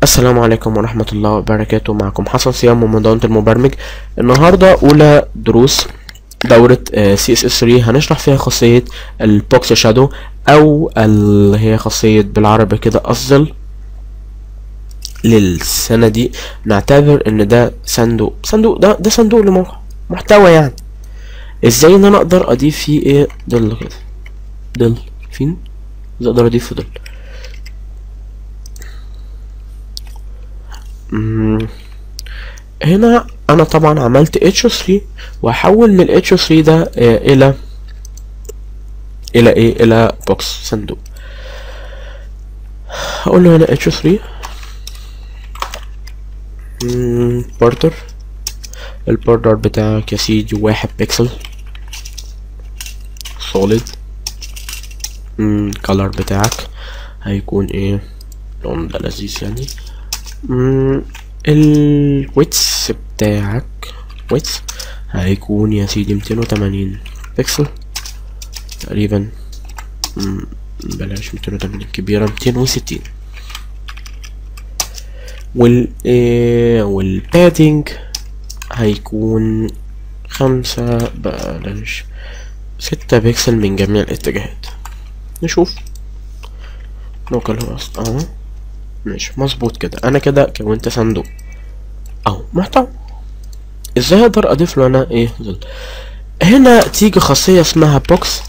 السلام عليكم ورحمة الله وبركاته. معكم حسن صيام من مدونة المبرمج. النهاردة أولى دروس دورة CSS3 هنشرح فيها خاصية البوكس شادو أو اللي هي خاصية بالعربي كده أفضل للسنة دي. نعتبر إن ده صندوق ده صندوق لموقع محتوى، يعني ازاي ان انا اقدر اضيف فيه ايه ضل كده، ضل فين اقدر اضيف في ضل. هنا انا طبعا عملت h3 واحول من ال h3 ده الى بوكس صندوق. هقول له هنا h3 بوردر. البوردر بتاعك يا سيدي 1 بيكسل سوليد. الكالر بتاعك هيكون ايه؟ لون ده لذيذ يعني. الويتس بتاعك ويتس هيكون يا سيدي 280 بيكسل تقريبا. بلاش 280 كبيرة، 260. والبادنج هيكون 6 بيكسل من جميع الاتجاهات. نشوف لوكال هوست اهو، ماشي مظبوط كده. انا كده كونت صندوق اهو محتوى. ازاي اقدر اضيف له انا ايه ظل؟ هنا تيجي خاصية اسمها بوكس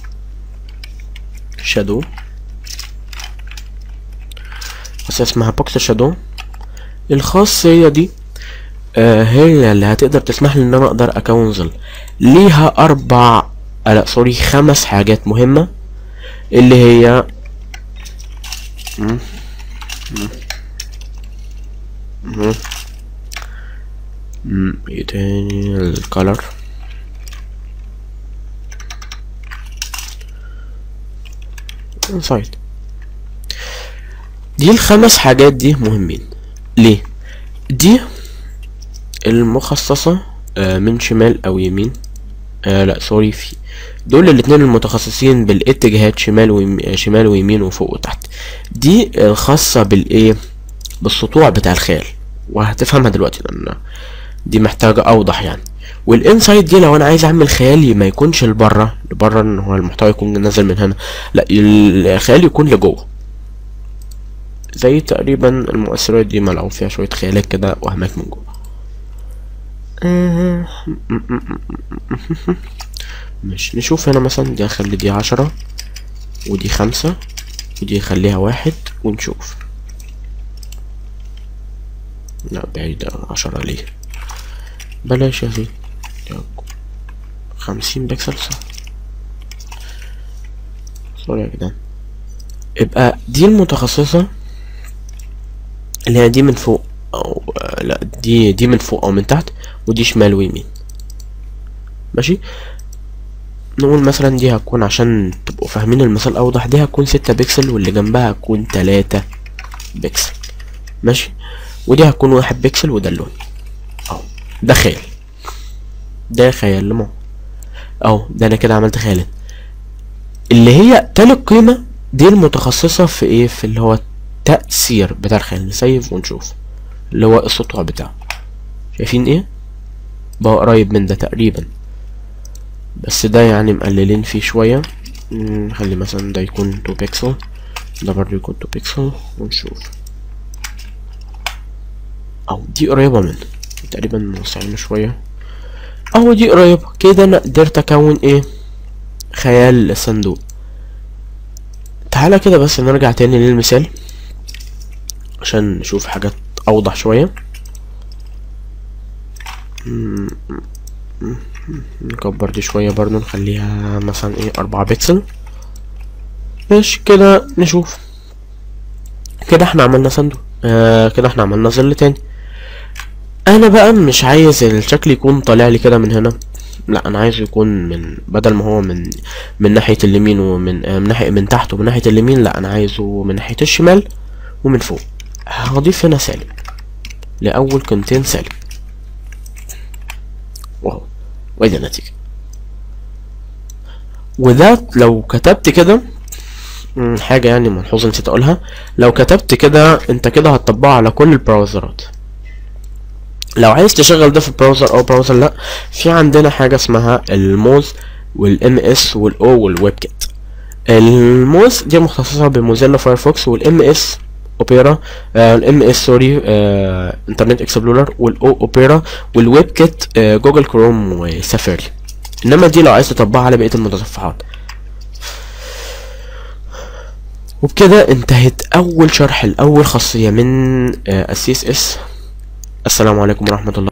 شادو، خاصية اسمها بوكس شادو. الخاصية دي هي اللي هتقدر تسمح لي ان انا اقدر اكون ظل. ليها 5 حاجات مهمة، اللي هي ايه تاني؟ الكالر، انسايد. دي ال5 حاجات دي مهمين. ليه؟ دي المخصصة من شمال او يمين، لا سوري، في دول الاتنين المتخصصين بالاتجاهات شمال ويمين وفوق وتحت. دي الخاصة بالايه؟ بالسطوع بتاع الخيال، وهتفهمها دلوقتي لان دي محتاجة اوضح يعني. والانسايد دي لو انا عايز اعمل خيالي ما يكونش لبره ان هو المحتوى يكون نازل من هنا، لا الخيال يكون لجوه. زي تقريبا المؤثرات دي ملعوب فيها شوية خيالات كده وهمات من جوه. مش نشوف هنا مثلا دي هخلي دي 10 ودي 5 ودي خليها 1 ونشوف. لا بعيدة 10 ليه؟ بلاش يا سيدي 50 بكسل صح. سوري يا جدعان. يبقى دي المتخصصة اللي هي دي من فوق او لا دي من فوق او من تحت، ودي شمال ويمين. ماشي. نقول مثلا دي هتكون عشان تبقوا فاهمين المثال اوضح، دي هتكون 6 بكسل واللي جنبها هتكون 3 بكسل. ماشي. ودي هتكون 1 بكسل وده اللون اهو. ده خيال، ده خيال لمو اهو. ده انا كده عملت خيال. اللي هي تالت قيمة دي المتخصصة في ايه؟ في اللي هو التأثير بتاع الخيال. نسيف ونشوف اللي هو السطوع بتاعه. شايفين ايه؟ بقى قريب من ده تقريبا، بس ده يعني مقللين فيه شوية. نخلي مثلا ده يكون 2 بيكسل، ده برضه يكون 2 بيكسل ونشوف. او دي قريبة منه تقريبا، موسعينه شوية اهو. دي قريبة كده. انا قدرت اكون ايه؟ خيال الصندوق. تعالى كده بس نرجع تاني للمثال عشان نشوف حاجات اوضح شوية. نكبر دي شوية برضو، نخليها مثلا ايه 4 بكسل. ماشي كده. نشوف كده احنا عملنا صندوق. كده احنا عملنا ظل تاني. انا بقى مش عايز الشكل يكون طالع لي كده من هنا، لا انا عايزه يكون من بدل ما هو من ناحية اليمين ومن من تحت ومن ناحية اليمين، لا انا عايزه من ناحية الشمال ومن فوق. هضيف هنا سالب لأول قيمتين سالب. واو، وادي النتيجة. وده لو كتبت كده حاجة يعني ملحوظة نسيت اقولها، لو كتبت كده انت كده هتطبقه على كل البراوزرات. لو عايز تشغل ده في براوزر او براوزر لا، في عندنا حاجة اسمها الموز والام اس والاو والويب كيت. الموز دي مختصصة بموزيلا فايرفوكس، والام اس اوبيرا، الام اس سوري انترنت اكسبلورر، والاو اوبيرا، والويب كيت جوجل كروم وسافاري. انما دي لو عايز تطبقها على بقية المتصفحات. وبكده انتهت اول شرح لاول خاصية من السي اس اس. السلام عليكم ورحمة الله.